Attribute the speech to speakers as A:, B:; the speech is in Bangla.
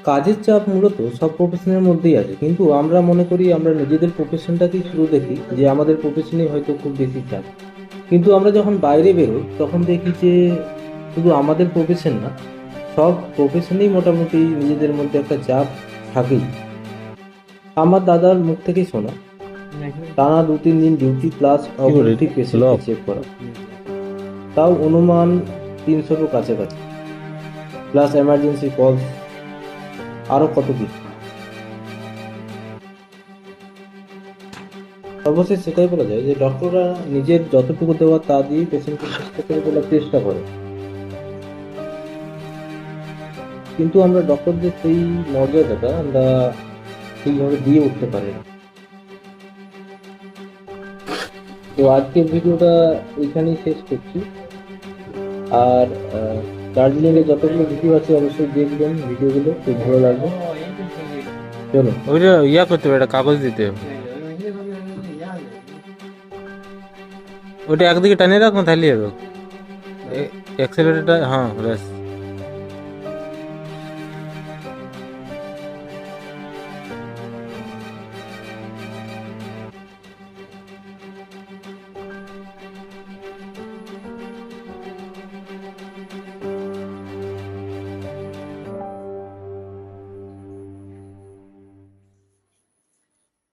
A: কাজের চাপ মূলত সব প্রফেশনের মধ্যেই আছে, কিন্তু আমরা মনে করি আমরা নিজেদের প্রফেশনটাকেই শুরু দেখি যে আমাদের প্রফেশনে হয়তো খুব বেশি চাপ। কিন্তু আমরা যখন বাইরে বেরোই তখন দেখি যে শুধু আমাদের প্রফেশন না, সব প্রফেশনেই মোটামুটি নিজেদের মধ্যে একটা চাপ থাকেই। আমার দাদার মুখ থেকেই শোনা, টানা 2-3 দিন ডিউটি প্লাস অবনতি পেশেন্টকে চেক করা, তাও অনুমান 300 কাছাকাছি, প্লাস এমার্জেন্সি কল, আরো কত কিছু। সর্বশেষ সেটাই বলা যায় যে ডক্টররা নিজের যতটুকু দেওয়া তা দিয়ে পেশেন্টকে সুস্থ করে তোলার চেষ্টা করে, কিন্তু আমরা ডক্টরদের সেই মর্যাদাটা আমরা ঠিকভাবে দিয়ে উঠতে পারি না। তো আজকের ভিডিওটা এখানেই শেষ করছি। আর দার্জিলিং এর যতগুলো ভিডিও আছে অবশ্যই দেখবেন, ভিডিওগুলো খুব ভালো লাগবে। চলো,
B: ওইটা ইয়া করতে হবে, একটা কাগজ দিতে হবে। ওটা একদিকে টানিয়ে রাখুন, তাহলে হবে। এক্সেলেটারটা, হ্যাঁ ব্যাস।